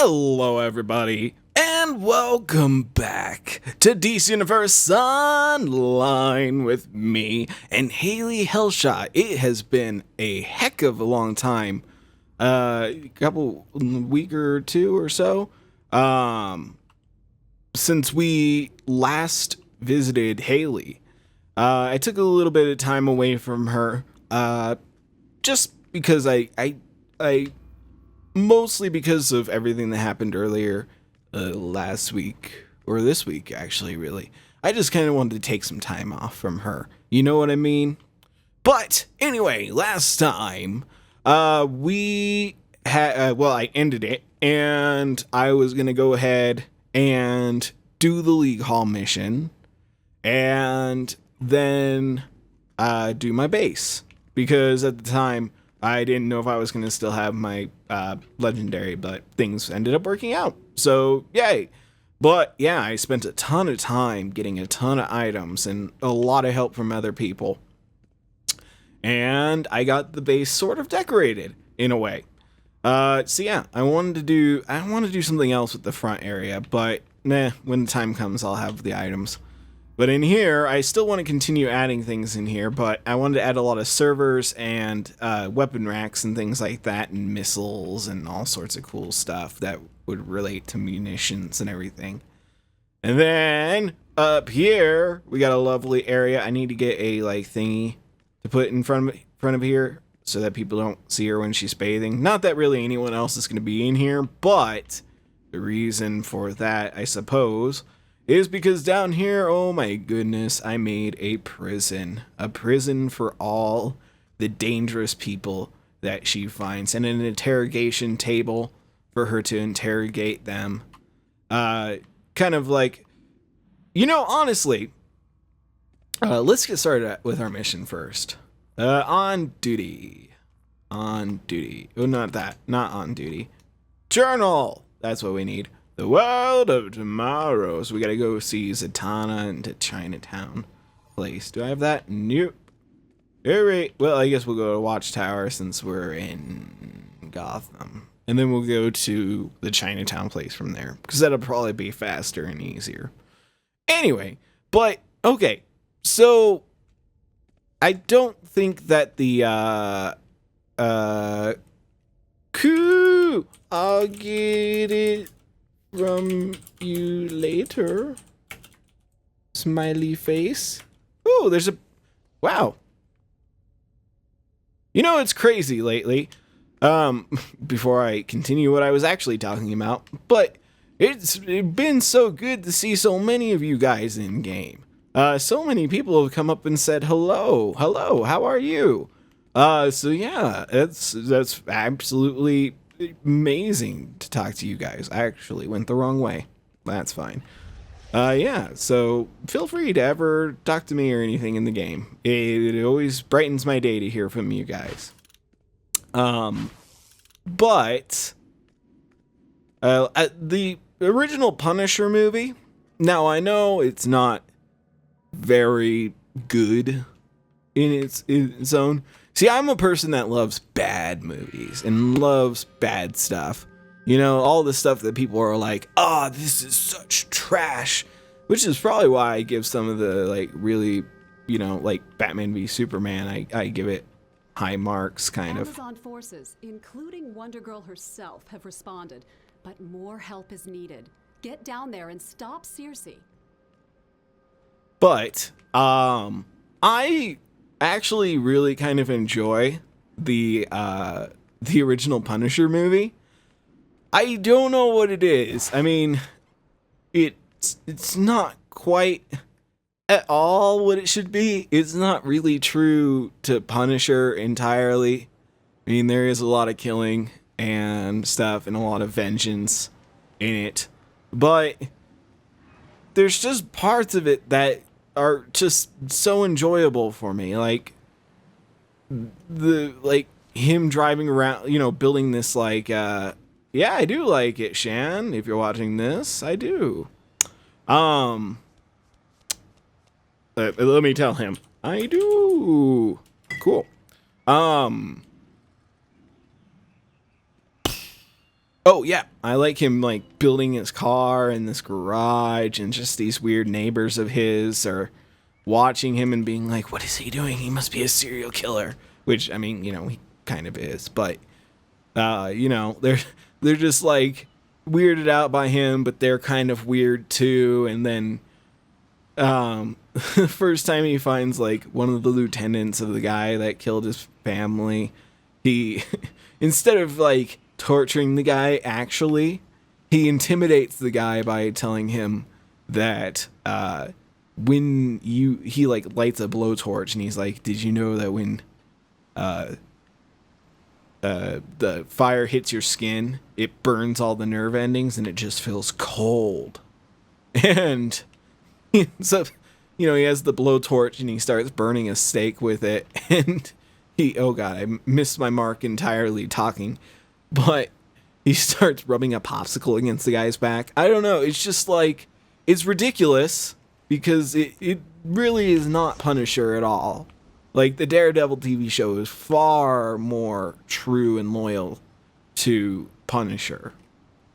Hello, everybody, and welcome back to DC Universe Online with me and Hailey Hellshot. It has been a heck of a long time, week or two or so, since we last visited Hailey. I took a little bit of time away from her, just because I mostly because of everything that happened earlier last week, or this week, actually, really. I just kind of wanted to take some time off from her. You know what I mean? But anyway, last time, we had, I ended it, and I was going to go ahead and do the League Hall mission, and then do my base. Because at the time, I didn't know if I was going to still have my legendary, but things ended up working out. So, yay. But, yeah, I spent a ton of time getting a ton of items and a lot of help from other people. And I got the base sort of decorated, in a way. So, yeah, I want to do something else with the front area, but, when the time comes, I'll have the items. But in here, I still want to continue adding things in here, but I wanted to add a lot of servers and weapon racks and things like that, and missiles and all sorts of cool stuff that would relate to munitions and everything. And then up here, we got a lovely area. I need to get a thingy to put in front of here so that people don't see her when she's bathing. Not that really anyone else is going to be in here, but the reason for that, I suppose, is because down here, oh my goodness, I made a prison for all the dangerous people that she finds, and an interrogation table for her to interrogate them. Kind of like, honestly, let's get started with our mission first. On duty. Oh, not on duty. Journal! That's what we need. The world of tomorrow. So we gotta go see Zatanna into Chinatown place. Do I have that? Nope. Alright. Well, I guess we'll go to Watchtower since we're in Gotham. And then we'll go to the Chinatown place from there, because that'll probably be faster and easier. Anyway, but, okay. So, I don't think that the, I'll get it from you later. Smiley face. Oh, there's a... Wow. It's crazy lately. Before I continue what I was actually talking about, but it's been so good to see so many of you guys in game. So many people have come up and said, hello, how are you? So yeah, that's absolutely amazing to talk to you guys. I actually went the wrong way. That's fine. Yeah, so feel free to ever talk to me or anything in the game. It always brightens my day to hear from you guys. But the original Punisher movie, now I know it's not very good in its own. See, I'm a person that loves bad movies and loves bad stuff. All the stuff that people are like, oh, this is such trash. Which is probably why I give some of the, really, Batman v Superman, I give it high marks, kind of. Amazon forces, including Wonder Girl herself, have responded, but more help is needed. Get down there and stop Circe. But, I actually really kind of enjoy the original Punisher movie. I don't know what it is. I mean, it's not quite at all what it should be. It's not really true to Punisher entirely. I mean, there is a lot of killing and stuff and a lot of vengeance in it. But there's just parts of it that are just so enjoyable for me. Like him driving around, building this yeah, I do like it, Shan. If you're watching this, I do. Let me tell him. I do. Cool. Oh yeah, I like him like building his car in this garage, and just these weird neighbors of his are watching him and being like, "What is he doing? He must be a serial killer." Which, I mean, he kind of is, but they're just like weirded out by him, but they're kind of weird too. And then the first time he finds like one of the lieutenants of the guy that killed his family, he instead of like torturing the guy, actually he intimidates the guy by telling him that when he like lights a blowtorch, and he's like, "Did you know that when the fire hits your skin, it burns all the nerve endings and it just feels cold?" And so he has the blowtorch and he starts burning a steak with it, and oh god, I missed my mark entirely talking, but he starts rubbing a popsicle against the guy's back. I don't know, it's just like, it's ridiculous because it really is not Punisher at all. Like, the Daredevil TV show is far more true and loyal to Punisher,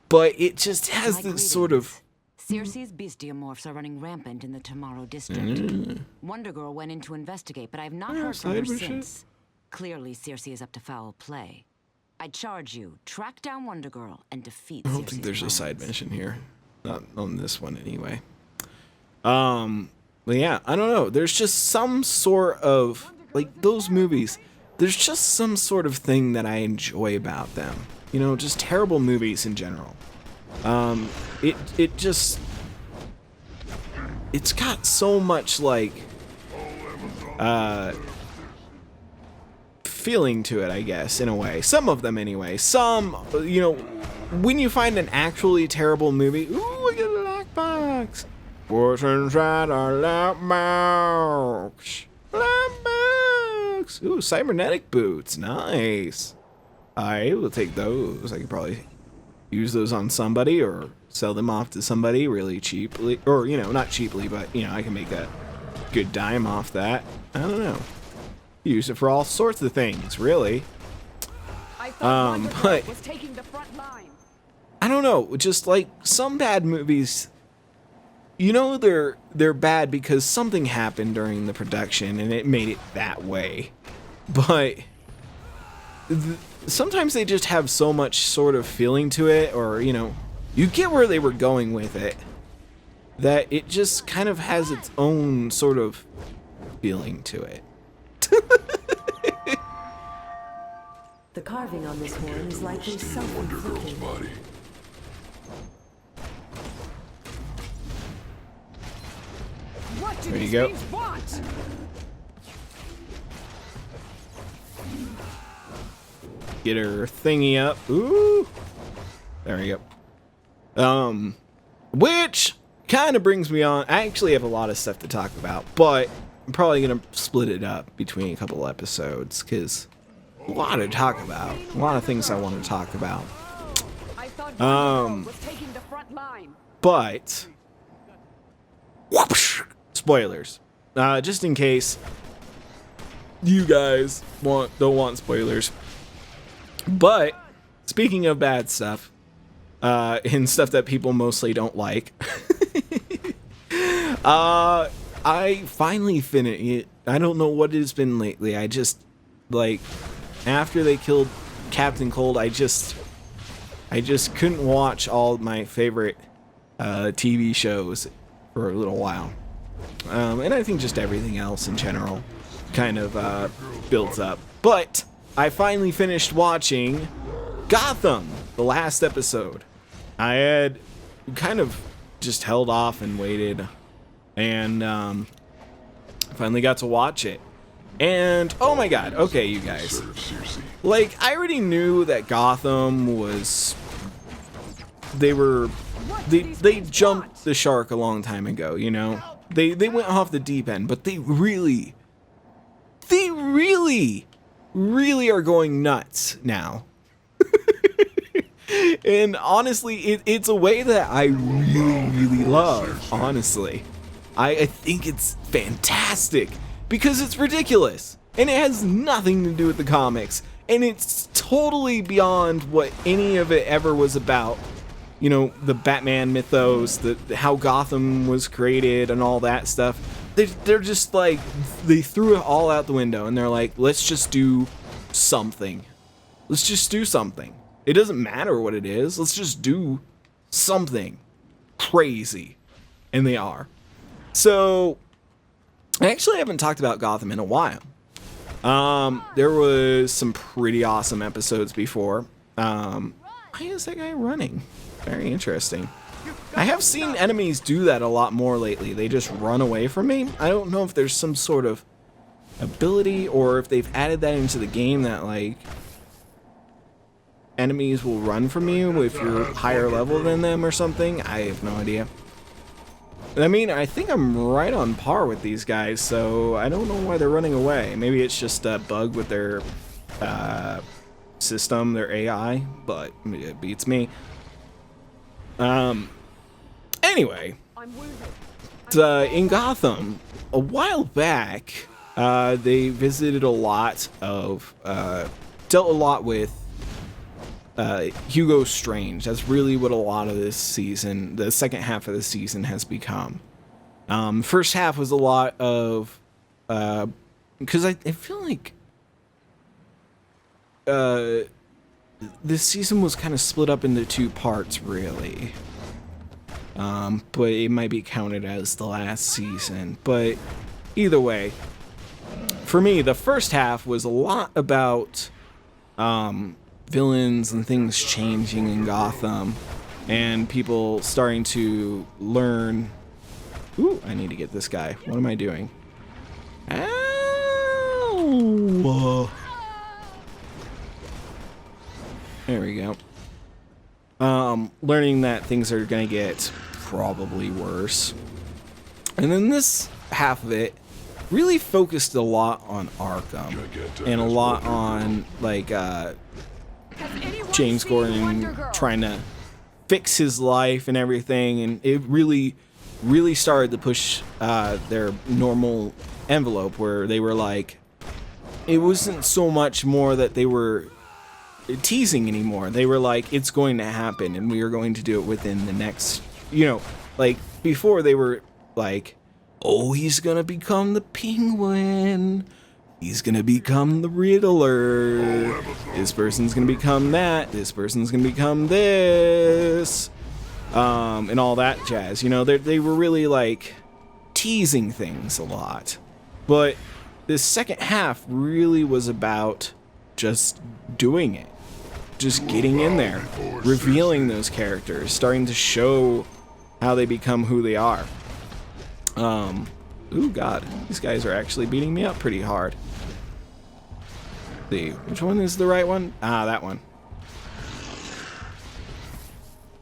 but it just has this sort of... Circe's bestiomorphs are running rampant in the Tomorrow district. Wonder Girl went in to investigate, but I've not heard from her since. Clearly, Circe is up to foul play. I charge you, track down Wonder Girl and defeat Circe's I don't think there's plans. a side mission here. Not on this one, anyway. But yeah, I don't know. There's just some sort of... like, those movies, there's just some sort of thing that I enjoy about them. Just terrible movies in general. It's got so much, like, feeling to it, I guess, in a way. Some of them, anyway. Some, when you find an actually terrible movie, ooh, I get a lockbox. What's inside our lockbox? Lockbox. Ooh, cybernetic boots. Nice. I will take those. I could probably use those on somebody or sell them off to somebody really cheaply. Or, not cheaply, but, I can make a good dime off that. I don't know. Use it for all sorts of things, really. But was taking the front line. I don't know, just like some bad movies, they're bad because something happened during the production and it made it that way. But sometimes they just have so much sort of feeling to it, or you get where they were going with it, that it just kind of has its own sort of feeling to it. The carving on this horn is likely self-inflicted. What do There you these go. things want? Get her thingy up. Ooh. There we go. Which kind of brings me on. I actually have a lot of stuff to talk about, but I'm probably going to split it up between a couple episodes because a lot to talk about. A lot of things I want to talk about. I thought Wonder Girl was taking the front line. But whoosh, spoilers. Just in case you guys don't want spoilers. But speaking of bad stuff, and stuff that people mostly don't like, I finally finished it. I don't know what it's been lately. I just, like, after they killed Captain Cold, I just couldn't watch all my favorite TV shows for a little while. And I think just everything else in general kind of builds up. But I finally finished watching Gotham, the last episode. I had kind of just held off and waited, and finally got to watch it. And oh my god, okay, you guys. Like, I already knew that Gotham was... They jumped the shark a long time ago, They went off the deep end, but they really are going nuts now. And honestly, it's a way that I really love, honestly. I think it's fantastic because it's ridiculous and it has nothing to do with the comics. And it's totally beyond what any of it ever was about. You know, the Batman mythos, how Gotham was created and all that stuff. They're just like, they threw it all out the window and they're like, let's just do something. Let's just do something. It doesn't matter what it is. Let's just do something crazy. And they are. So, I actually haven't talked about Gotham in a while. There was some pretty awesome episodes before. Why is that guy running? Very interesting. I have seen enemies do that a lot more lately. They just run away from me. I don't know if there's some sort of ability or if they've added that into the game that, like, enemies will run from you if you're higher level than them or something. I have no idea. I mean, I think I'm right on par with these guys, so I don't know why they're running away. Maybe it's just a bug with their system, their AI, but it beats me. Anyway, in Gotham, a while back, they visited a lot of, dealt a lot with Hugo Strange. That's really what a lot of this season, the second half of the season, has become. First half was a lot of, because I feel like this season was kind of split up into two parts, really. But it might be counted as the last season. But either way, for me, the first half was a lot about villains and things changing in Gotham and people starting to learn. Ooh, I need to get this guy. What am I doing? Ow! There we go. Learning that things are gonna get probably worse. And then this half of it really focused a lot on Arkham and a lot on, like, James Gordon trying to fix his life and everything, and it really started to push their normal envelope where they were like, it wasn't so much more that they were teasing anymore. They were like, it's going to happen and we are going to do it within the next, you know, like before they were like, oh, he's gonna become the Penguin. He's gonna become the Riddler. This person's gonna become that. This person's gonna become this. And all that jazz. You know, they were really like teasing things a lot. But this second half really was about just doing it. Just getting in there. Revealing those characters. Starting to show how they become who they are. Ooh, God. These guys are actually beating me up pretty hard. Let's see, which one is the right one? Ah, that one.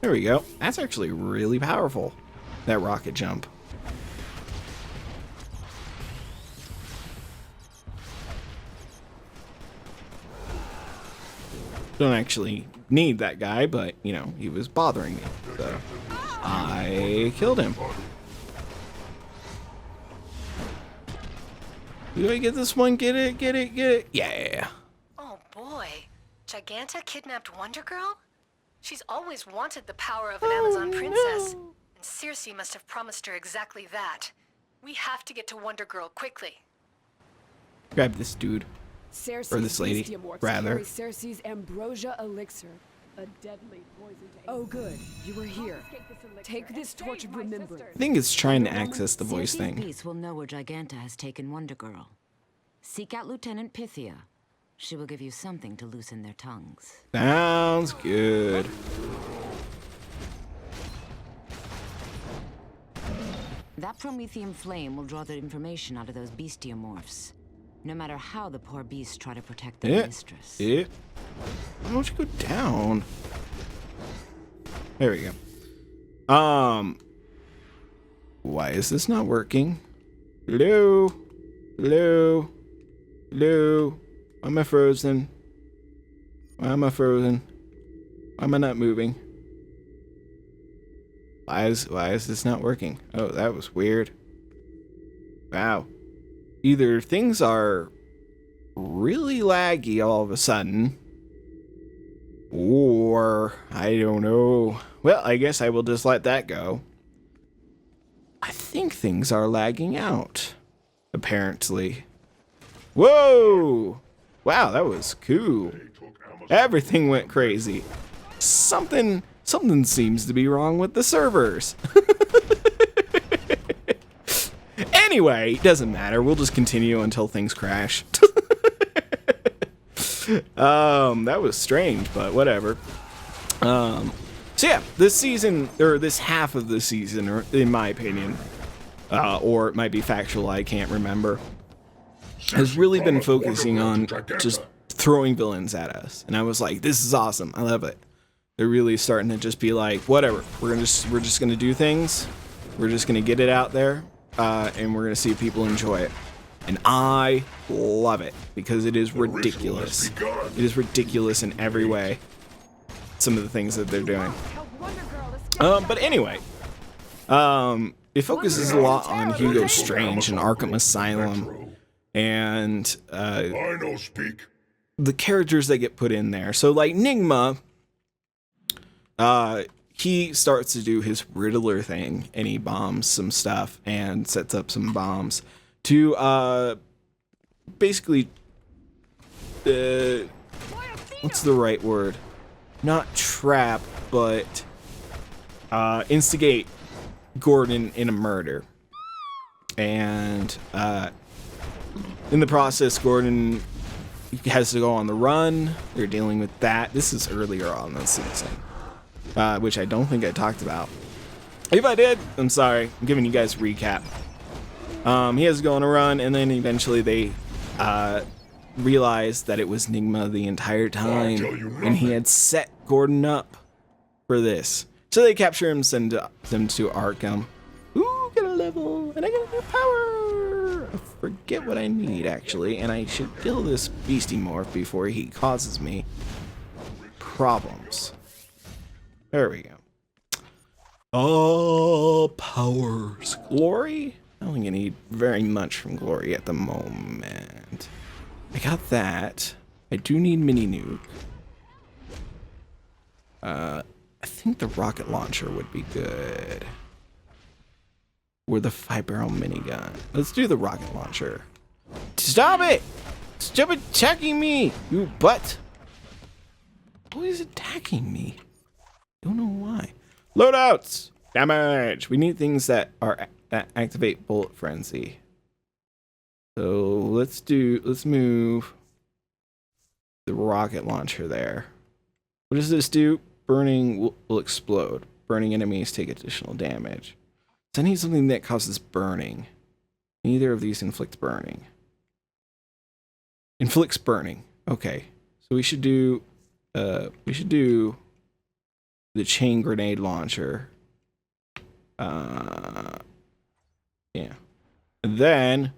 There we go. That's actually really powerful. That rocket jump. Don't actually need that guy, but, you know, he was bothering me. So I killed him. Do I get this one? Get it, get it, get it. Yeah. Oh boy. Giganta kidnapped Wonder Girl? She's always wanted the power of an Amazon princess. And Circe must have promised her exactly that. We have to get to Wonder Girl quickly. Grab this dude. Or this lady, rather. Circe's ambrosia elixir, a deadly poison. Oh good, you were here. Take this torch of remembrance. I think it's trying to access the voice Circe's thing. Peace will know where Giganta has taken Wonder Girl. Seek out Lieutenant Pythia. She will give you something to loosen their tongues. Sounds good. That promethium flame will draw the information out of those bestiomorphs. No matter how the poor beasts try to protect their mistress. Yeah. Why don't you go down? There we go. Why is this not working? Hello? Hello? Hello? Why am I frozen? Why am I frozen? Why am I not moving? Why is this not working? Oh, that was weird. Wow. Either things are really laggy all of a sudden. Or, I don't know. Well, I guess I will just let that go. I think things are lagging out, apparently. Whoa! Wow, that was cool. Everything went crazy. Something seems to be wrong with the servers. Anyway, doesn't matter. We'll just continue until things crash. That was strange, but whatever. So yeah, this season, or this half of the season, or in my opinion, or it might be factual, I can't remember, has really been focusing on just throwing villains at us. And I was like, this is awesome. I love it. They're really starting to just be like, whatever. We're just gonna do things. We're just gonna get it out there, and we're gonna see if people enjoy it. And I love it because it is ridiculous. It is ridiculous in every way. Some of the things that they're doing. But anyway, it focuses a lot on Hugo Strange and Arkham Asylum, and the characters that get put in there. So like Nigma, he starts to do his Riddler thing, and he bombs some stuff and sets up some bombs to basically what's the right word? Not trap, but instigate Gordon in a murder. And in the process, Gordon has to go on the run. They're dealing with that. This is earlier on in the season, which I don't think I talked about. If I did, I'm sorry. I'm giving you guys a recap. He has to go on a run, and then eventually they realized that it was Nigma the entire time, and he had set Gordon up for this. So they capture him, send them to Arkham. Ooh, get a level, and I get a new power. I forget what I need, actually, and I should kill this beastie morph before he causes me problems. There we go. All powers. Glory? I don't think I need very much from Glory at the moment. I got that. I do need mini nuke. I think the rocket launcher would be good. Or the 5-barrel minigun. Let's do the rocket launcher. Stop it! Stop attacking me, you butt! Who is attacking me? Don't know why. Loadouts! Damage! We need things that activate bullet frenzy. So let's move the rocket launcher there. What does this do? Burning will explode. Burning enemies take additional damage. So I need something that causes burning. Neither of these inflict burning. Inflicts burning. Okay. So we should do the chain grenade launcher. Yeah. And then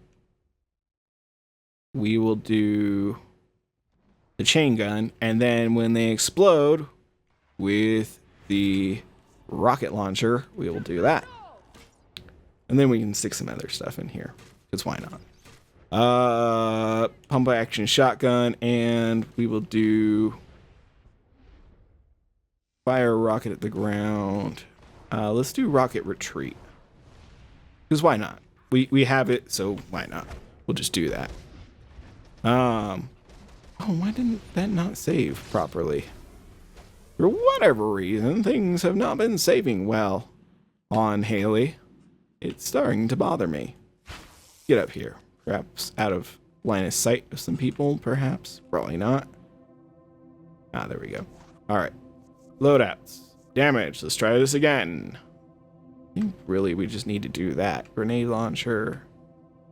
we will do the chain gun, and then when they explode with the rocket launcher, we will do that. And then we can stick some other stuff in here, because why not? Pump action shotgun, and we will do fire a rocket at the ground. Let's do rocket retreat, because why not? We have it, so why not? We'll just do that. Oh, why didn't that not save properly? For whatever reason, things have not been saving well on Hailey. It's starting to bother me. Get up here. Perhaps out of line of sight of some people, perhaps. Probably not. Ah, there we go. Alright. Loadouts. Damage. Let's try this again. I think really we just need to do that. Grenade launcher.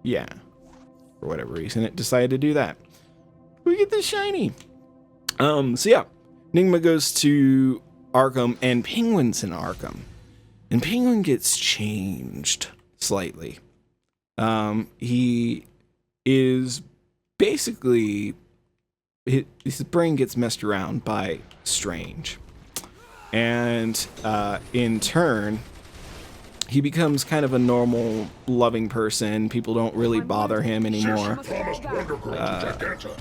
Yeah. For whatever reason, it decided to do that. We get this shiny. So yeah. Nigma goes to Arkham, and Penguin's in Arkham. And Penguin gets changed slightly. He is basically... his brain gets messed around by Strange. And in turn, he becomes kind of a normal, loving person. People don't really bother him anymore. Promised Wonder Girl to Giganto.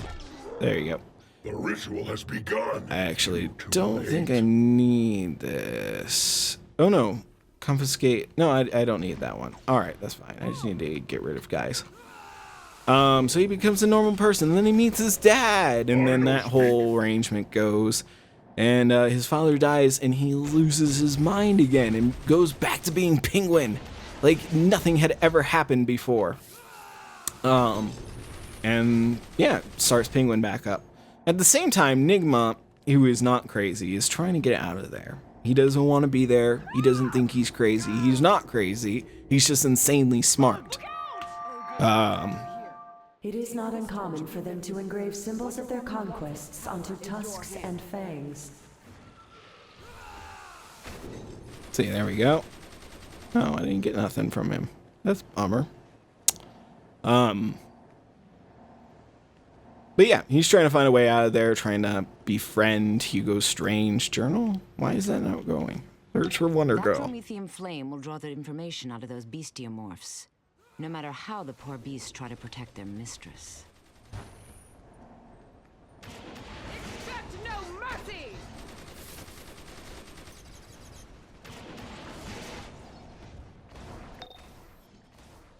There you go. The ritual has begun. I actually Too don't late. think I need this. Oh no, confiscate. No, I don't need that one. All right, that's fine. I just need to get rid of guys. So he becomes a normal person, and then he meets his dad, and then that whole arrangement goes. And his father dies, and he loses his mind again and goes back to being Penguin, like nothing had ever happened before. And yeah, starts Penguin back up. At the same time, Nigma, who is not crazy, is trying to get out of there. He doesn't want to be there. He doesn't think he's crazy. He's not crazy. He's just insanely smart. It is not uncommon for them to engrave symbols of their conquests onto tusks and fangs. See, there we go. Oh, I didn't get nothing from him. That's a bummer. But yeah, he's trying to find a way out of there, trying to befriend Hugo Strange. Journal? Why is that not going? Search for Wonder That Girl. promethium flame will draw the information out of those bestiomorphs, no matter how the poor beasts try to protect their mistress. Expect no mercy!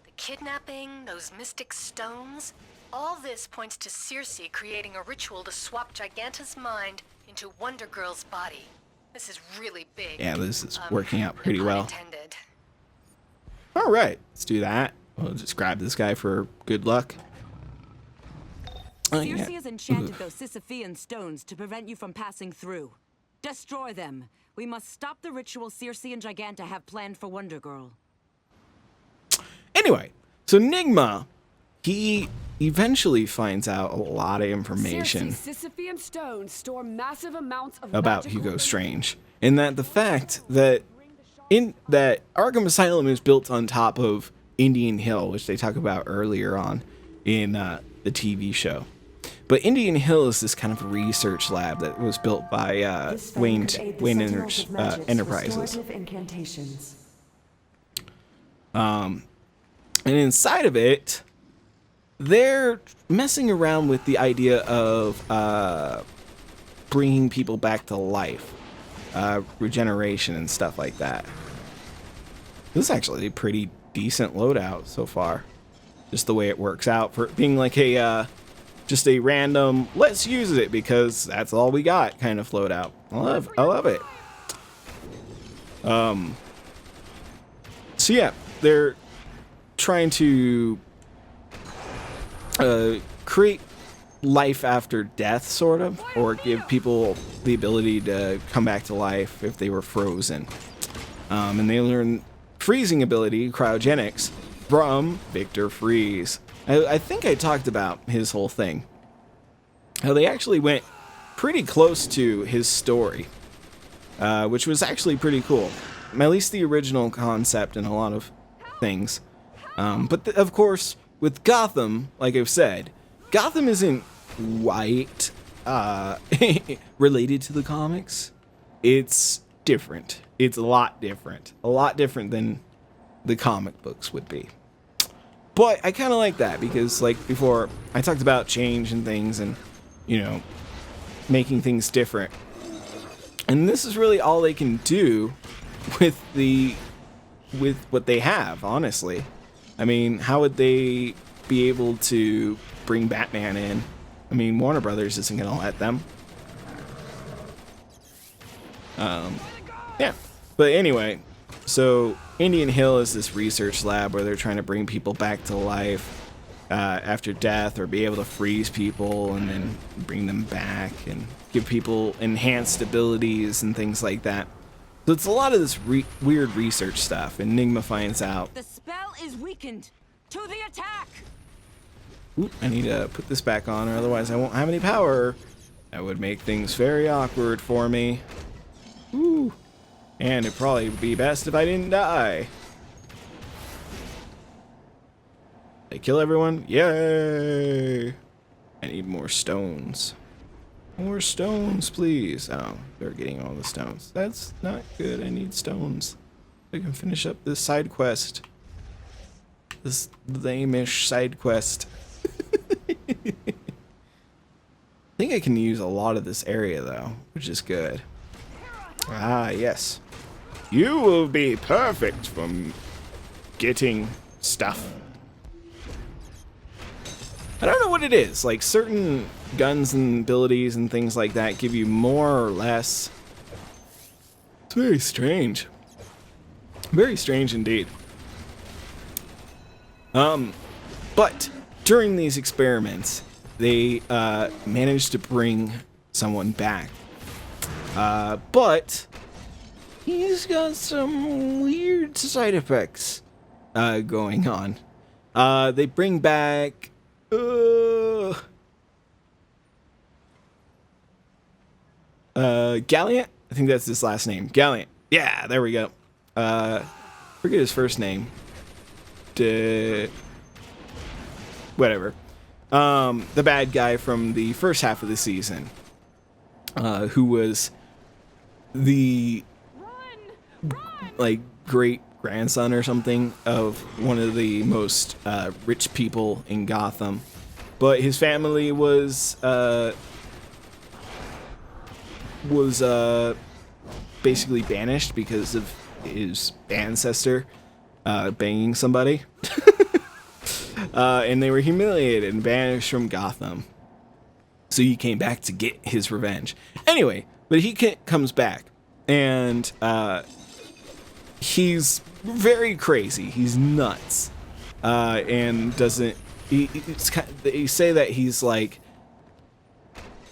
The kidnapping, those mystic stones, all this points to Circe creating a ritual to swap Giganta's mind into Wonder Girl's body. This is really big. Yeah, this is working out pretty no pun well. intended. All right, let's do that. We'll just grab this guy for good luck. Oh, Circe yeah. has enchanted those Sisyphean stones to prevent you from passing through. Destroy them. We must stop the ritual Circe and Giganta have planned for Wonder Girl. Anyway, so Nigma, he eventually finds out a lot of information Circe's Sisyphean stones store massive amounts of about magical Hugo Strange, and that the fact that Arkham Asylum is built on top of Indian Hill, which they talk about earlier on in the TV show. But Indian Hill is this kind of research lab that was built by This fang Wayne could aid the Wayne sentinels of magic's Enterprises. restorative incantations. And inside of it, they're messing around with the idea of bringing people back to life, regeneration and stuff like that. This is actually a pretty decent loadout so far. Just the way it works out for it being like a just a random let's use it because that's all we got kind of loadout. I love it. So yeah, they're trying to create life after death, sort of, or give people the ability to come back to life if they were frozen. And they learn freezing ability, cryogenics, from Victor Freeze. I think I talked about his whole thing. How they actually went pretty close to his story, which was actually pretty cool. At least the original concept and a lot of things. But of course, with Gotham, like I've said, Gotham isn't quite related to the comics. It's different. It's a lot different. A lot different than the comic books would be. But I kind of like that because, like before, I talked about change and things and, you know, making things different. And this is really all they can do with what they have, honestly. I mean, how would they be able to bring Batman in? I mean, Warner Brothers isn't going to let them. Yeah. But anyway, so Indian Hill is this research lab where they're trying to bring people back to life after death, or be able to freeze people and then bring them back and give people enhanced abilities and things like that. So it's a lot of this weird research stuff. Enigma finds out. The spell is weakened. To the attack! Oop, I need to put this back on, or otherwise I won't have any power. That would make things very awkward for me. Ooh. And it'd probably be best if I didn't die. They kill everyone? Yay! I need more stones. More stones, please. Oh, they're getting all the stones. That's not good. I need stones. I can finish up this side quest. This lame-ish side quest. I think I can use a lot of this area, though, which is good. Ah, yes. You will be perfect for getting stuff. I don't know what it is. Like, certain guns and abilities and things like that give you more or less. It's very strange. Very strange indeed. But during these experiments, they managed to bring someone back. But he's got some weird side effects going on. They bring back Galliant? I think that's his last name. Galliant. Yeah, there we go. Forget his first name. Whatever. The bad guy from the first half of the season. Who was the like great grandson or something of one of the most rich people in Gotham, but his family was basically banished because of his ancestor banging somebody. And they were humiliated and banished from Gotham. So he came back to get his revenge. Anyway, but he comes back, and he's very crazy. He's nuts, and doesn't. They say that he's like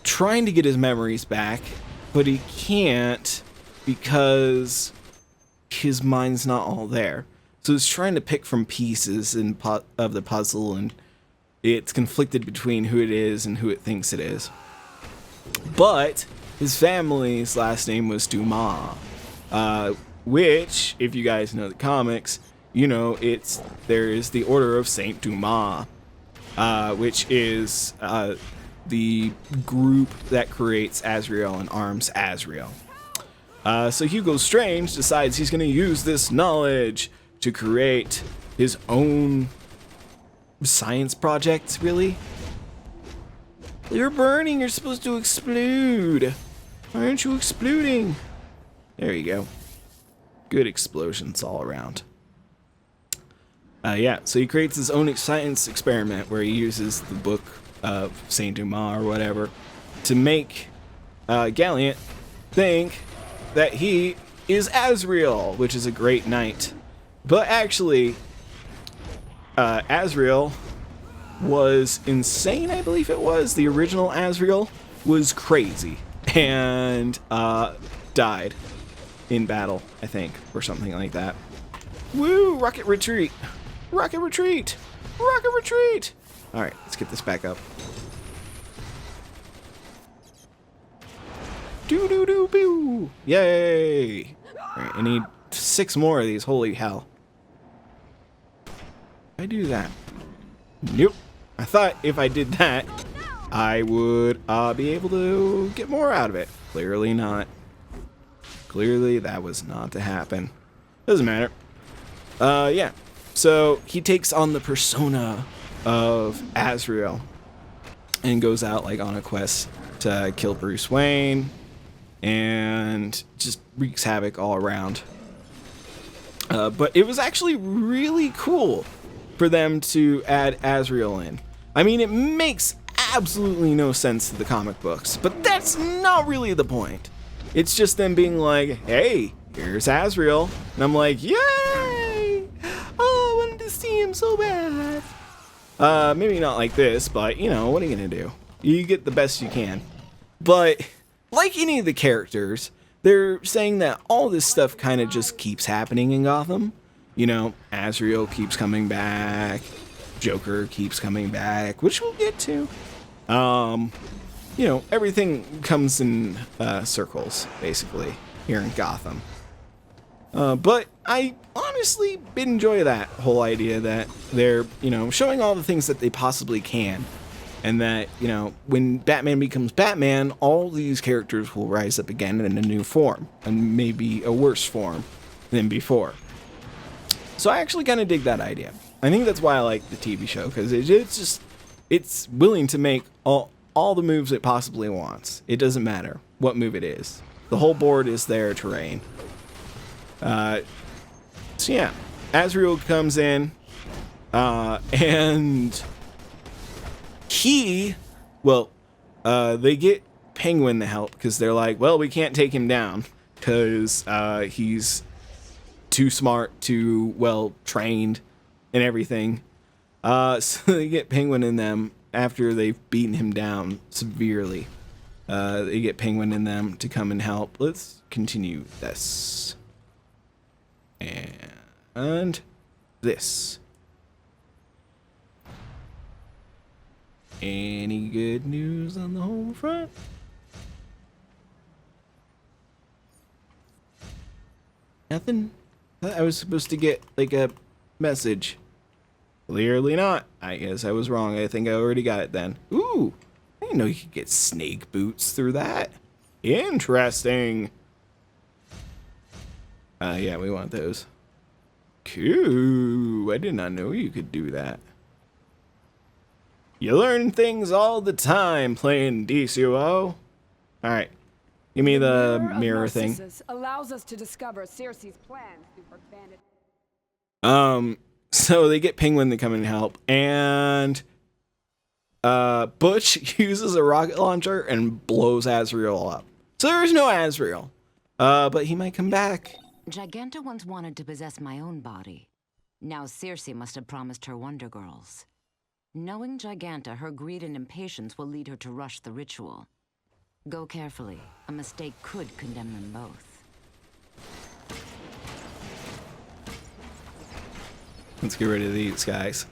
trying to get his memories back, but he can't because his mind's not all there. So he's trying to pick from pieces of the puzzle, and it's conflicted between who it is and who it thinks it is. But his family's last name was Dumas, which, if you guys know the comics, you know there is the Order of Saint Dumas, which is the group that creates Azrael and arms Azrael. So Hugo Strange decides he's going to use this knowledge to create his own science project, really? You're burning, you're supposed to explode. Why aren't you exploding? There you go. Good explosions all around. Yeah, so he creates his own science experiment where he uses the book of Saint Dumas or whatever to make Galliant think that he is Azrael, which is a great knight. But actually, Azrael was insane, I believe it was. The original Azrael was crazy and died in battle, I think, or something like that. Woo! Rocket retreat! Rocket retreat! Rocket retreat! Alright, let's get this back up. Doo-doo-doo-boo! Yay! Alright, I need 6 more of these, holy hell. I do that. Nope. I thought if I did that, I would be able to get more out of it. Clearly not. Clearly that was not to happen. Doesn't matter. Yeah. So he takes on the persona of Azrael and goes out like on a quest to kill Bruce Wayne and just wreaks havoc all around. But it was actually really cool for them to add Azrael in. I mean, it makes absolutely no sense to the comic books, but that's not really the point. It's just them being like, hey, here's Azrael. And I'm like, yay! Oh, I wanted to see him so bad. Maybe not like this, but, you know, what are you gonna do? You get the best you can. But, like any of the characters, they're saying that all this stuff kind of just keeps happening in Gotham. You know, Azrael keeps coming back, Joker keeps coming back, which we'll get to. You know, everything comes in circles, basically, here in Gotham. But I honestly enjoy that whole idea that they're, you know, showing all the things that they possibly can. And that, you know, when Batman becomes Batman, all these characters will rise up again in a new form, and maybe a worse form than before. So I actually kind of dig that idea. I think that's why I like the TV show, because it's willing to make all the moves it possibly wants. It doesn't matter what move it is. The whole board is their terrain. So yeah, Azrael comes in, and they get Penguin to help, because they're like, well, we can't take him down because he's too smart, too well trained, and everything. So they get Penguin in them after they've beaten him down severely. They get Penguin in them to come and help. Let's continue this. And this. Any good news on the home front? Nothing? I was supposed to get like a message. Clearly not. I guess I was wrong. I think I already got it then. Ooh, I didn't know you could get snake boots through that. Interesting. Yeah, we want those. Cool. I did not know you could do that. You learn things all the time playing DCUO. Alright. Give me the mirror thing. Allows us to discover Circe's plans through her bandit. So they get Penguin to come and help, and Butch uses a rocket launcher and blows Azrael up. So there is no Azrael. But he might come back. Giganta once wanted to possess my own body. Now Circe must have promised her Wonder Girls. Knowing Giganta, her greed and impatience will lead her to rush the ritual. Go carefully. A mistake could condemn them both. Let's get rid of these guys.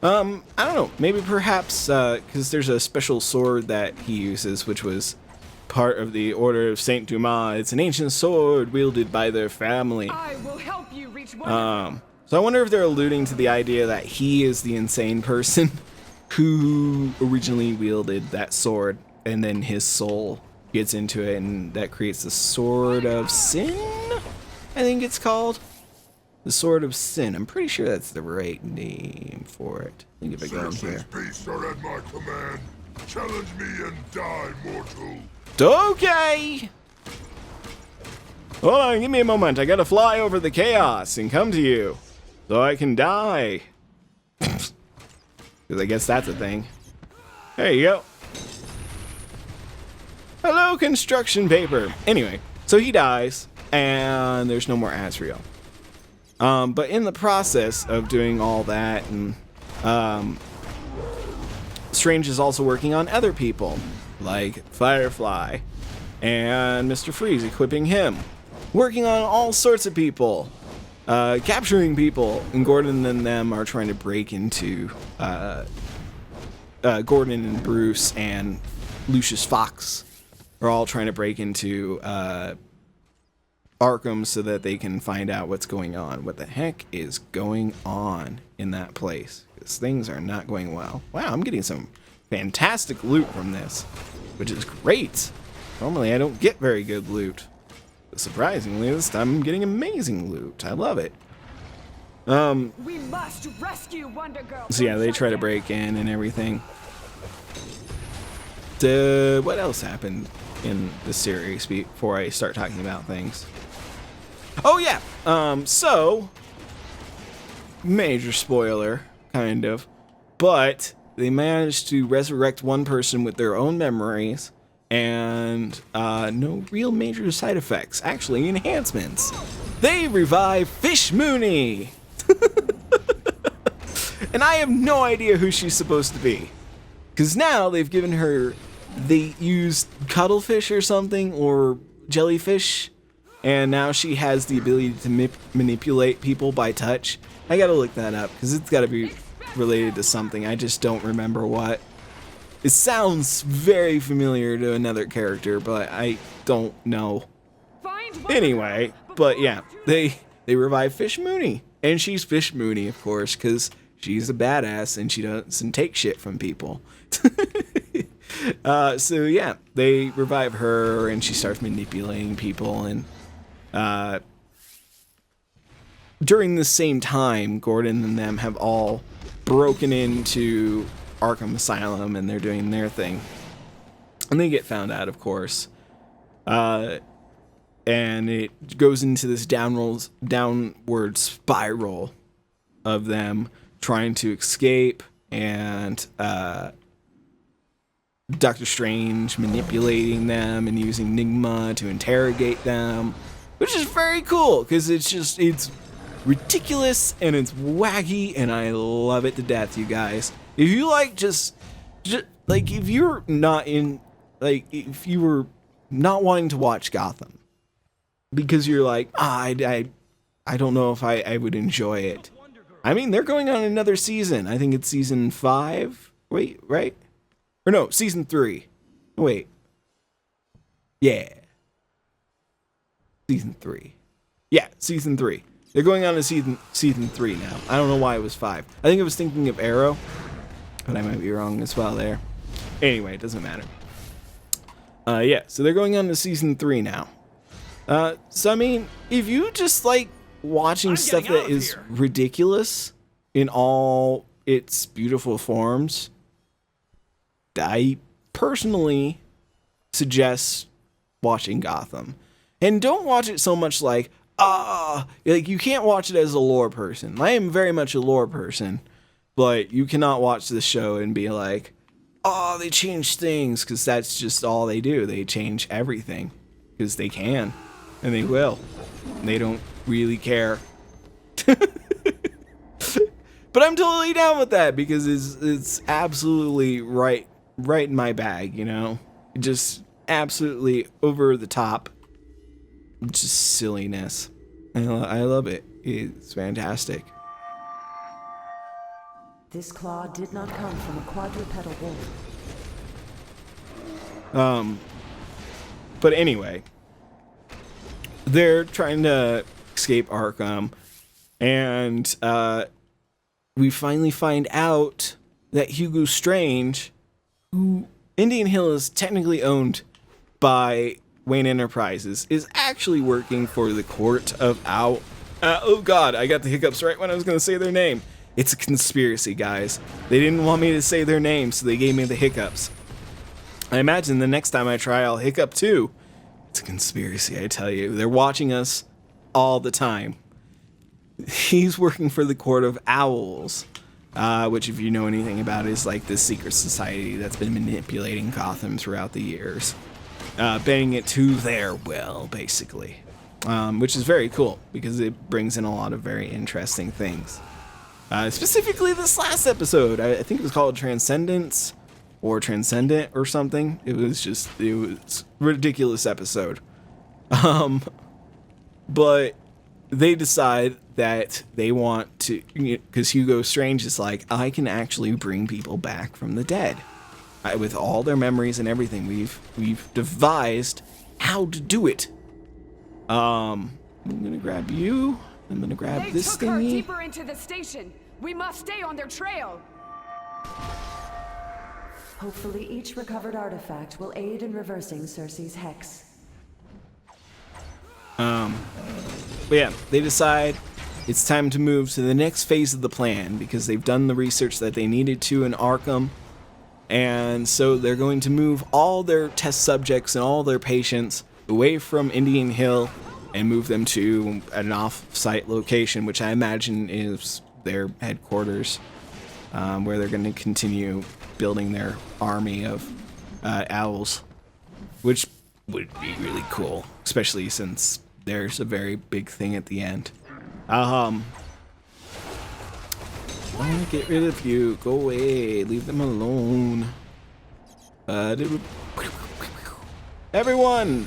I don't know. Maybe perhaps, because there's a special sword that he uses, which was part of the Order of Saint Dumas. It's an ancient sword wielded by their family. I will help you reach one. So I wonder if they're alluding to the idea that he is the insane person who originally wielded that sword, and then his soul gets into it, and that creates the Sword of Sin, I think it's called. The Sword of Sin. I'm pretty sure that's the right name for it. Let me get back on here. Beasts are at my command. Challenge me and die, mortal. Okay! Hold on, give me a moment. I gotta fly over the chaos and come to you, so I can die. Because I guess that's a thing. There you go. Hello, construction paper. Anyway, so he dies, and there's no more Azrael. But in the process of doing all that, and Strange is also working on other people, like Firefly and Mr. Freeze, equipping him. Working on all sorts of people, capturing people, and Gordon and them are trying to break into, Gordon and Bruce and Lucius Fox are all trying to break into Arkham so that they can find out what's going on. What the heck is going on in that place? Because things are not going well. Wow, I'm getting some fantastic loot from this, which is great. Normally I don't get very good loot. But surprisingly, this time I'm getting amazing loot. I love it. We must rescue Wonder Girl. So yeah, they try to break in and everything. What else happened in the series before I start talking about things? Oh yeah, so major spoiler, kind of, but they managed to resurrect one person with their own memories, and no real major side effects, actually enhancements. They revive Fish Mooney! And I have no idea who she's supposed to be. Because now they've given her, they used cuttlefish or something, or jellyfish, and now she has the ability to manipulate people by touch. I gotta look that up, because it's gotta be related to something. I just don't remember what. It sounds very familiar to another character, but I don't know. Anyway, but yeah, they revive Fish Mooney. And she's Fish Mooney, of course, because she's a badass and she doesn't take shit from people. So yeah, they revive her and she starts manipulating people, and during the same time, Gordon and them have all broken into Arkham Asylum, and they're doing their thing. And they get found out, of course. And it goes into this downward spiral of them trying to escape, and Doctor Strange manipulating them and using Enigma to interrogate them, which is very cool because it's ridiculous and it's wacky, and I love it to death, you guys. If you like just like if you're not in like if you were not wanting to watch Gotham because you're like, I don't know if I would enjoy it. I mean, they're going on another season. I think it's season 5. Wait, right? Or no, season 3. Wait. Yeah. Season 3. Yeah, season 3. They're going on to season 3 now. I don't know why it was 5. I think I was thinking of Arrow, but I might be wrong as well there. Anyway, it doesn't matter. Yeah, so they're going on to season 3 now. So I mean, if you just like watching stuff that is ridiculous in all its beautiful forms, I personally suggest watching Gotham. And don't watch it so much like you can't watch it as a lore person. I am very much a lore person, but you cannot watch this show and be like, oh, they change things, because that's just all they do. They change everything because they can, and they will. And they don't really care. But I'm totally down with that because it's absolutely right in my bag, you know? Just absolutely over the top. Just silliness. I love it. It's fantastic. This claw did not come from a quadrupedal wolf. But anyway, they're trying to escape Arkham, and we finally find out that Hugo Strange, who Indian Hill is technically owned by Wayne Enterprises, is actually working for the Court of Owl. Oh god, I got the hiccups right when I was going to say their name. It's a conspiracy, guys. They didn't want me to say their name, so they gave me the hiccups. I imagine the next time I try, I'll hiccup too. It's a conspiracy, I tell you. They're watching us all the time. He's working for the Court of Owls, which, if you know anything about it, is like this secret society that's been manipulating Gotham throughout the years. Bending it to their will, basically. Which is very cool, because it brings in a lot of very interesting things. Specifically this last episode, I think it was called Transcendence, or Transcendent, or something. It was a ridiculous episode. But they decide that they want to, because Hugo Strange is like, I can actually bring people back from the dead. With all their memories and everything, we've devised how to do it. I'm gonna grab you. I'm gonna grab this thingy. They took her deeper into the station. We must stay on their trail. Hopefully each recovered artifact will aid in reversing Cersei's hex. But yeah, they decide it's time to move to the next phase of the plan because they've done the research that they needed to in Arkham. And so they're going to move all their test subjects and all their patients away from Indian Hill and move them to an off-site location, which I imagine is their headquarters, where they're going to continue building their army of owls, which would be really cool, especially since there's a very big thing at the end. I want to get rid of you. Go away. Leave them alone. Everyone!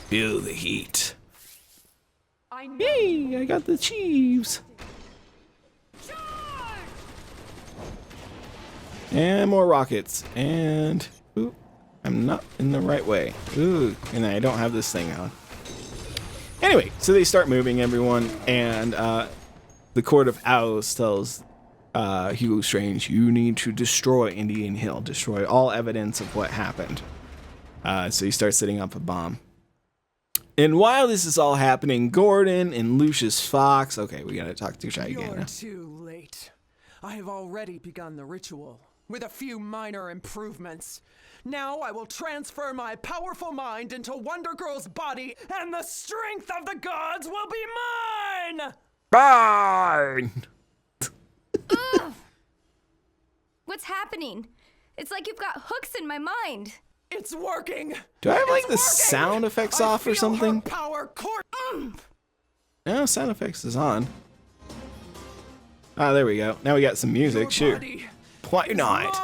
Feel the heat. Yay! I got the Chiefs. And more rockets. And... Ooh, I'm not in the right way. Ooh, and I don't have this thing on. Anyway, so they start moving, everyone, and the Court of Owls tells Hugo Strange, you need to destroy Indian Hill, destroy all evidence of what happened. So he starts setting up a bomb. And while this is all happening, Gordon and Lucius Fox... Okay, we gotta talk to You're Giganta. too late. I have already begun the ritual, with a few minor improvements. Now I will transfer my powerful mind into Wonder Girl's body, and the strength of the gods will be mine! Fine! What's happening? It's like you've got hooks in my mind. It's working! Do I have, like, It's the working! sound effects I off or feel something? her power No, sound effects is on. Ah, there we go. Now we got some music. Shoot. Why not?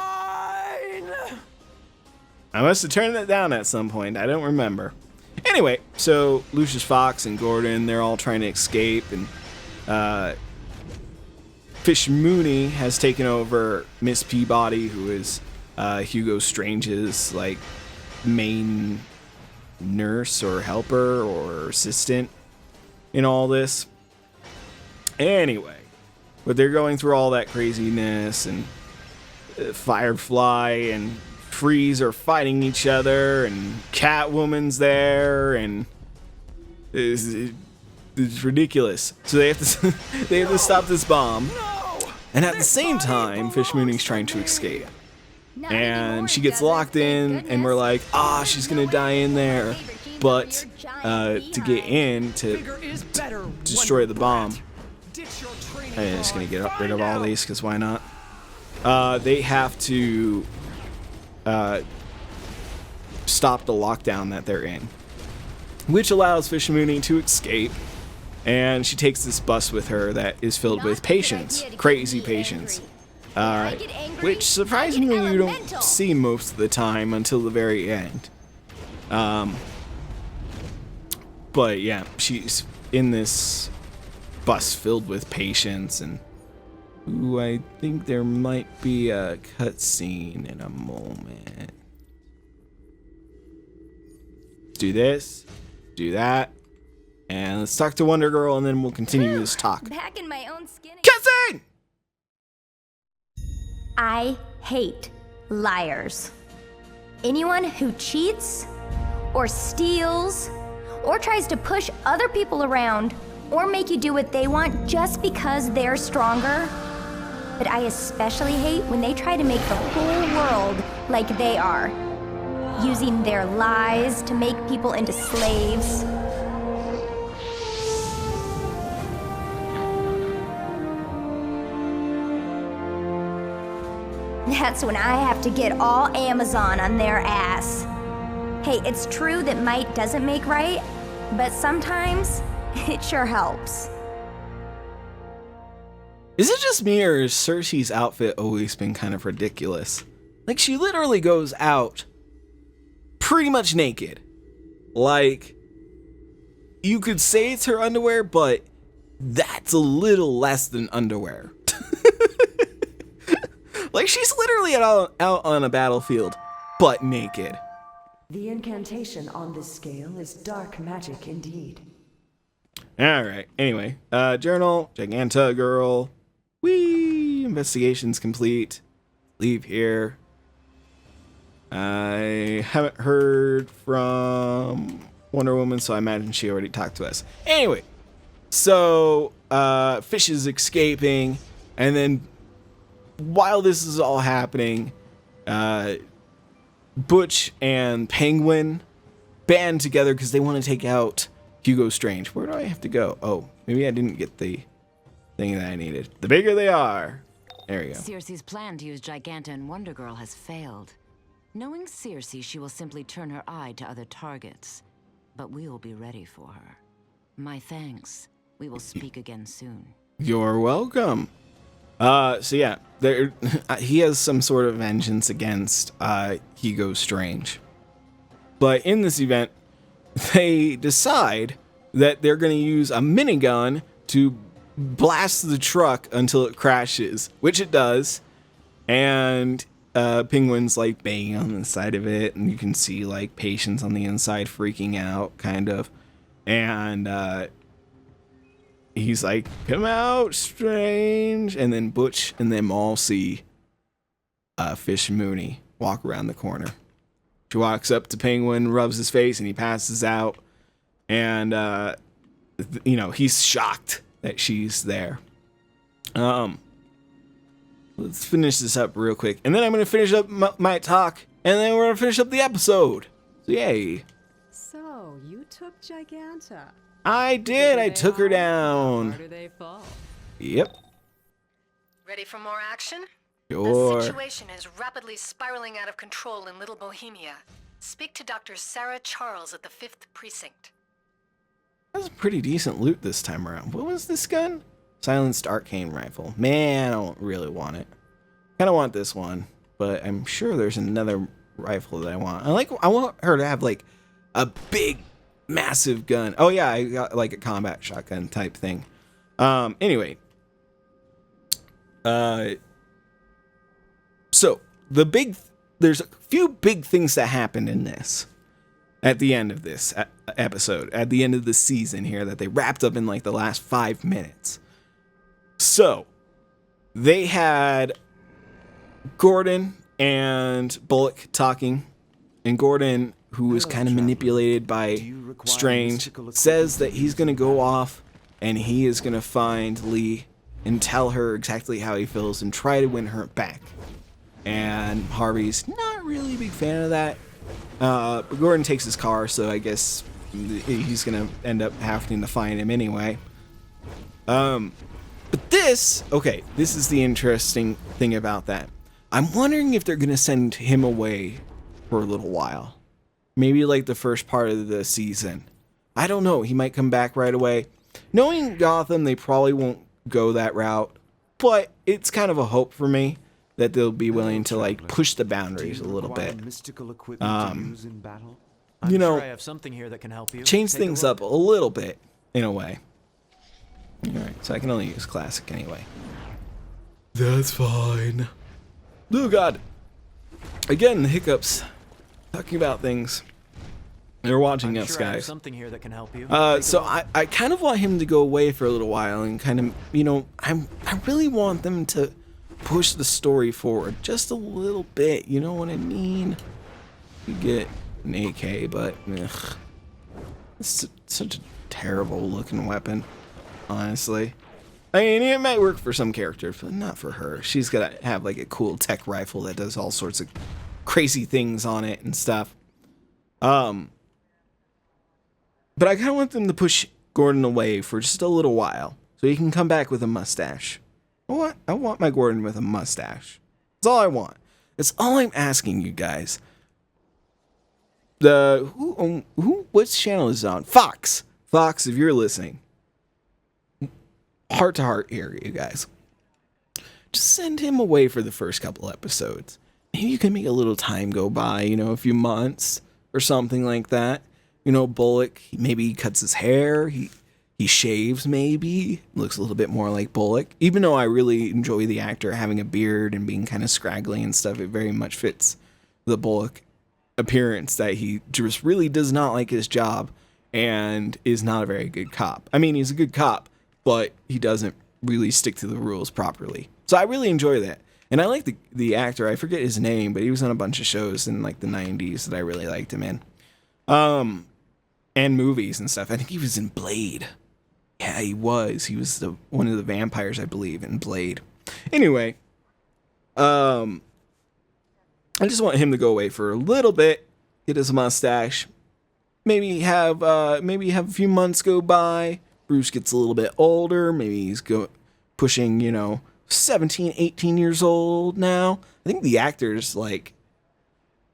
I must have turned that down at some point. I don't remember. Anyway, so Lucius Fox and Gordon, they're all trying to escape, and Fish Mooney has taken over Miss Peabody, who is Hugo Strange's like main nurse or helper or assistant in all this. Anyway, but they're going through all that craziness, and Firefly and Freeze are fighting each other, and Catwoman's there, and it's ridiculous. So they have to they have to stop this bomb, and at the same time, Fish Mooney's trying to escape, and she gets locked in, and we're like, she's gonna die in there, but to get in to destroy the bomb, I'm just gonna get rid of all these because why not? They have to stop the lockdown that they're in, which allows Fish Mooney to escape, and she takes this bus with her that is filled with patients, crazy patients, which surprisingly you don't see most of the time until the very end. But yeah, she's in this bus filled with patients, and I think there might be a cutscene in a moment. Do this, do that, and let's talk to Wonder Girl, and then we'll continue this talk. Back in my own skin. Cutscene! I hate liars. Anyone who cheats, or steals, or tries to push other people around, or make you do what they want just because they're stronger. But I especially hate when they try to make the whole world like they are, using their lies to make people into slaves. That's when I have to get all Amazon on their ass. Hey, it's true that might doesn't make right, but sometimes it sure helps. Is it just me, or has Cersei's outfit always been kind of ridiculous? Like, she literally goes out pretty much naked. Like, you could say it's her underwear, but that's a little less than underwear. Like, she's literally out on a battlefield, but naked. The incantation on this scale is dark magic indeed. Alright, anyway. Journal, Giganta Girl. Whee! Investigation's complete. Leave here. I haven't heard from Wonder Woman, so I imagine she already talked to us. Anyway, so Fish is escaping, and then while this is all happening, Butch and Penguin band together because they want to take out Hugo Strange. Where do I have to go? Oh, maybe I didn't get the thing that I needed. The bigger they are. There we go. Circe's plan to use Giganta and Wonder Girl has failed. Knowing Circe, she will simply turn her eye to other targets. But we will be ready for her. My thanks. We will speak again soon. You're welcome. So yeah, there he has some sort of vengeance against Hugo Strange. But in this event, they decide that they're going to use a minigun to blast the truck until it crashes, which it does. And Penguin's like banging on the side of it, and you can see like patients on the inside freaking out, kind of. And he's like, "Come out, Strange!" And then Butch and them all see Fish Mooney walk around the corner. She walks up to Penguin, rubs his face, and he passes out. And, you know, he's shocked that she's there. Let's finish this up real quick. And then I'm going to finish up my talk. And then we're going to finish up the episode. So, yay. So, you took Giganta. I did. I took her down. How do they fall? Yep. Ready for more action? Sure. The situation is rapidly spiraling out of control in Little Bohemia. Speak to Dr. Sarah Charles at the 5th Precinct. That was a pretty decent loot this time around. What was this gun? Silenced arcane rifle. Man, I don't really want it. Kind of want this one, but I'm sure there's another rifle that I want. I want her to have like a big, massive gun. Oh yeah, I got like a combat shotgun type thing. Anyway. So there's a few big things that happened in this. At the end of this episode, at the end of the season here, that they wrapped up in like the last 5 minutes. So, they had Gordon and Bullock talking, and Gordon, who was kind of manipulated by Strange, says that he's going to go off and he is going to find Lee and tell her exactly how he feels and try to win her back. And Harvey's not really a big fan of that. Gordon takes his car, so I guess he's going to end up having to find him anyway. But this is the interesting thing about that. I'm wondering if they're going to send him away for a little while. Maybe like the first part of the season. I don't know. He might come back right away. Knowing Gotham, they probably won't go that route. But it's kind of a hope for me that they'll be willing to like push the boundaries a little bit. You know, I have something here that can help you. Change things up a little bit in a way. Alright, so I can only use classic anyway. That's fine. Oh god. Again, the hiccups. Talking about things. They're watching us, guys. I have something here that can help you. So I kind of want him to go away for a little while and kind of, you know, I really want them to push the story forward just a little bit. You know what I mean? You get an AK, but ugh, it's such a terrible looking weapon. Honestly, I mean, it might work for some characters, but not for her. She's got to have like a cool tech rifle that does all sorts of crazy things on it and stuff. But I kind of want them to push Gordon away for just a little while so he can come back with a mustache. I want my Gordon with a mustache. That's all I want. That's all I'm asking you guys. What channel is it on? Fox, if you're listening. Heart to heart here, you guys. Just send him away for the first couple episodes. Maybe you can make a little time go by, you know, a few months or something like that. You know, Bullock, maybe he cuts his hair, he shaves maybe, looks a little bit more like Bullock. Even though I really enjoy the actor having a beard and being kind of scraggly and stuff, it very much fits the Bullock appearance that he just really does not like his job and is not a very good cop. I mean, he's a good cop, but he doesn't really stick to the rules properly. So I really enjoy that. And I like the actor. I forget his name, but he was on a bunch of shows in like the 90s that I really liked him in. And movies and stuff. I think he was in Blade. Yeah, he was. He was one of the vampires, I believe, in Blade. Anyway, I just want him to go away for a little bit, get his mustache, maybe have a few months go by. Bruce gets a little bit older. Maybe he's pushing, 17, 18 years old now. I think the actor's like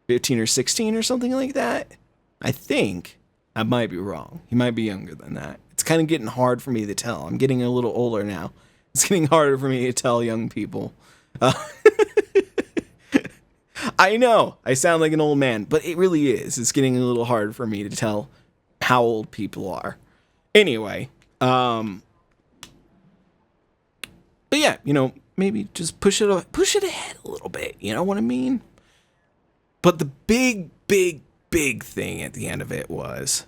15 or 16 or something like that. I think. I might be wrong. He might be younger than that. It's kind of getting hard for me to tell. I'm getting a little older now. It's getting harder for me to tell young people. I know. I sound like an old man, but it really is. It's getting a little hard for me to tell how old people are. Anyway, but yeah, maybe just push it ahead a little bit. You know what I mean? But the big thing at the end of it was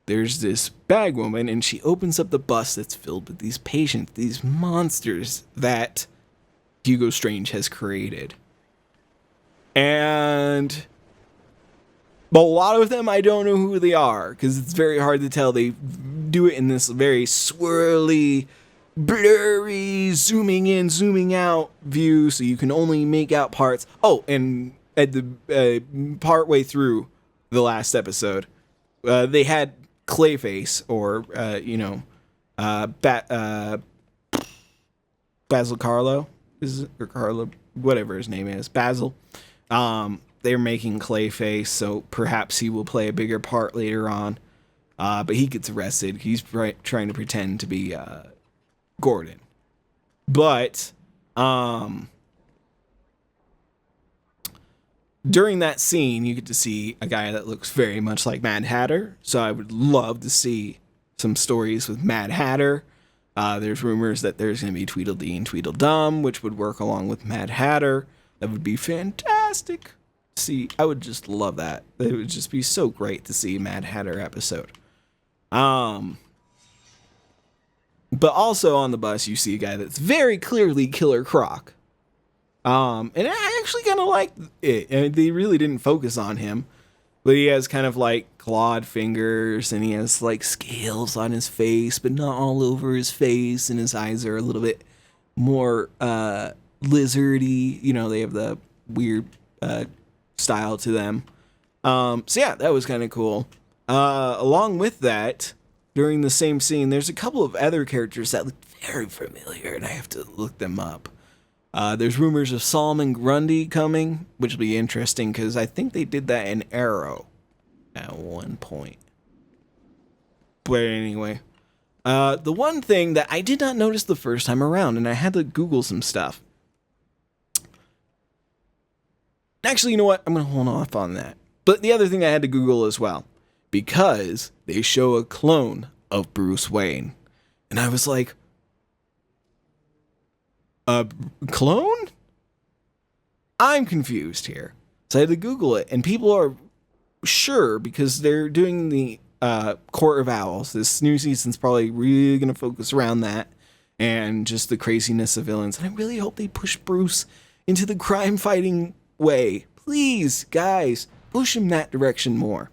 there's this bag woman and she opens up the bus that's filled with these patients, these monsters that Hugo Strange has created. And But a lot of them, I don't know who they are, because it's very hard to tell. They do it in this very swirly, blurry, zooming in, zooming out view, so you can only make out parts. Oh, and at the part way through the last episode, they had Clayface, or, Basil Carlo, or Carlo, whatever his name is, Basil. They're making Clayface, so perhaps he will play a bigger part later on. But he gets arrested. He's trying to pretend to be Gordon. But during that scene, you get to see a guy that looks very much like Mad Hatter. So I would love to see some stories with Mad Hatter. There's rumors that there's going to be Tweedledee and Tweedledum, which would work along with Mad Hatter. That would be fantastic. See, I would just love that. It would just be so great to see a Mad Hatter episode. But also on the bus, you see a guy that's very clearly Killer Croc. And I actually kind of liked it. And they really didn't focus on him. But he has kind of like clawed fingers, and he has like scales on his face, but not all over his face. And his eyes are a little bit more lizardy. You know, they have the weird style to them. So yeah, that was kind of cool. Along with that, during the same scene, there's a couple of other characters that look very familiar, and I have to look them up. There's rumors of Solomon Grundy coming, which will be interesting because I think they did that in Arrow at one point. But anyway, the one thing that I did not notice the first time around, and I had to Google some stuff. Actually, you know what? I'm going to hold off on that. But the other thing I had to Google as well, because they show a clone of Bruce Wayne. And I was like, a clone? I'm confused here. So I had to Google it. And people are sure, because they're doing the Court of Owls. This new season's probably really going to focus around that and just the craziness of villains. And I really hope they push Bruce into the crime-fighting way. Please, guys, push him that direction more.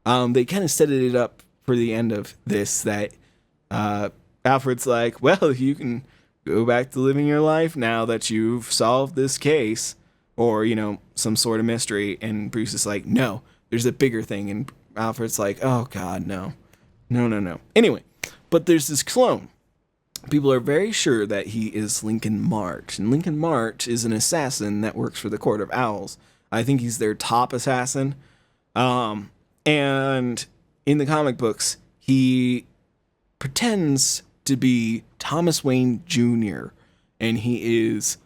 They kind of set it up for the end of this that Alfred's like, well, you can go back to living your life now that you've solved this case, or, you know, some sort of mystery. And Bruce is like, no, there's a bigger thing. And Alfred's like, oh God, no. Anyway, but there's this clone. People are very sure that he is Lincoln March. And Lincoln March is an assassin that works for the Court of Owls. I think he's their top assassin. And in the comic books, he pretends to be Thomas Wayne Jr. And he is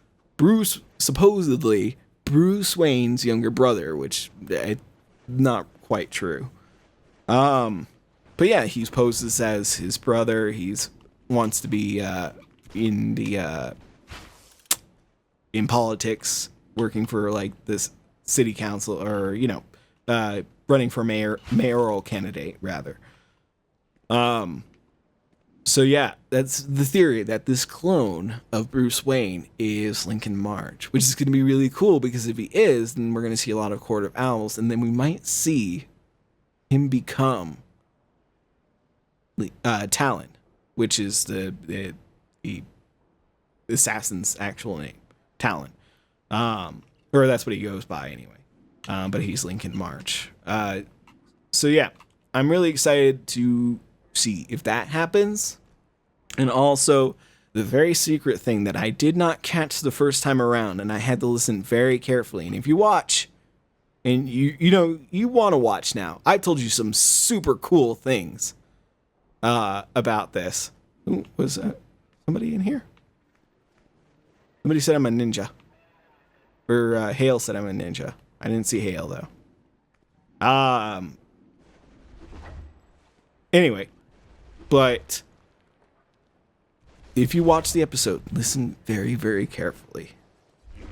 supposedly Bruce Wayne's younger brother, which not quite true. But yeah, he poses as his brother. He's wants to be in politics, working for like this city council, or running for mayoral candidate rather. So yeah, that's the theory, that this clone of Bruce Wayne is Lincoln March, which is going to be really cool, because if he is, then we're going to see a lot of Court of Owls, and then we might see him become Talon, which is the assassin's actual name, Talon. Or that's what he goes by anyway. But he's Lincoln March. So yeah, I'm really excited to see if that happens. And also, the very secret thing that I did not catch the first time around, and I had to listen very carefully. And if you watch, and you want to watch now, I told you some super cool things about this. Ooh, was somebody in here? Somebody said I'm a ninja. Or Hale said I'm a ninja. I didn't see Hale though. Anyway, but if you watch the episode, listen very, very carefully,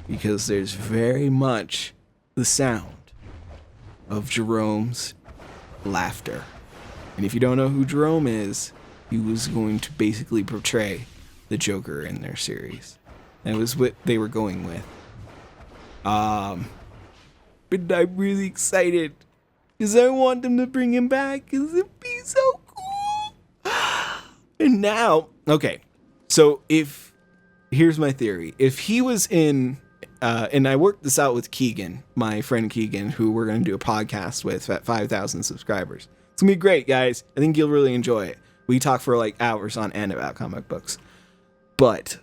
because there's very much the sound of Jerome's laughter. And if you don't know who Jerome is, he was going to basically portray the Joker in their series. That was what they were going with. But I'm really excited because I want them to bring him back because it'd be so cool. And now, okay, so here's my theory. If he was in, and I worked this out with Keegan, my friend Keegan, who we're going to do a podcast with at 5,000 subscribers. It's going to be great, guys. I think you'll really enjoy it. We talk for like hours on end about comic books. But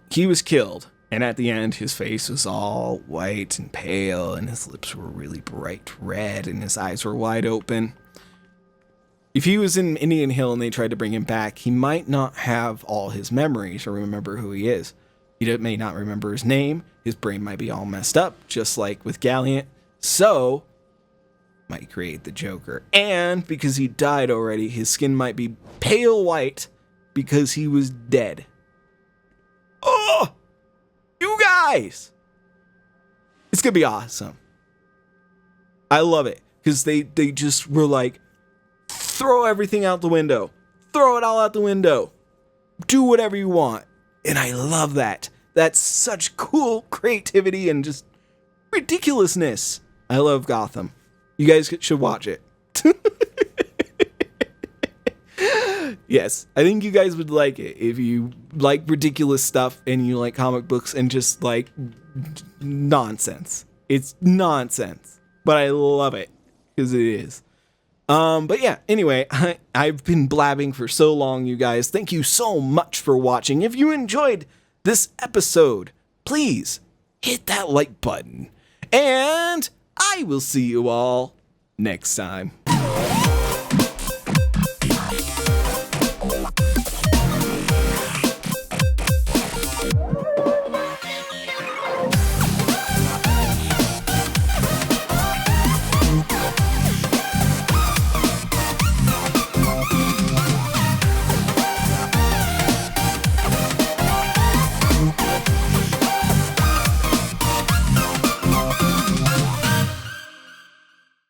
he was killed, and at the end, his face was all white and pale, and his lips were really bright red, and his eyes were wide open. If he was in Indian Hill and they tried to bring him back, he might not have all his memories or remember who he is. He may not remember his name. His brain might be all messed up, just like with Galliant. So, might create the Joker. And because he died already, his skin might be pale white because he was dead. Oh! You guys! It's gonna be awesome. I love it. Because they just were like, throw everything out the window. Throw it all out the window. Do whatever you want. And I love that. That's such cool creativity and just ridiculousness. I love Gotham. You guys should watch it. Yes, I think you guys would like it if you like ridiculous stuff and you like comic books and just like nonsense. It's nonsense, but I love it because it is. But yeah, anyway, I've been blabbing for so long, you guys. Thank you so much for watching. If you enjoyed this episode, please hit that like button. And I will see you all next time.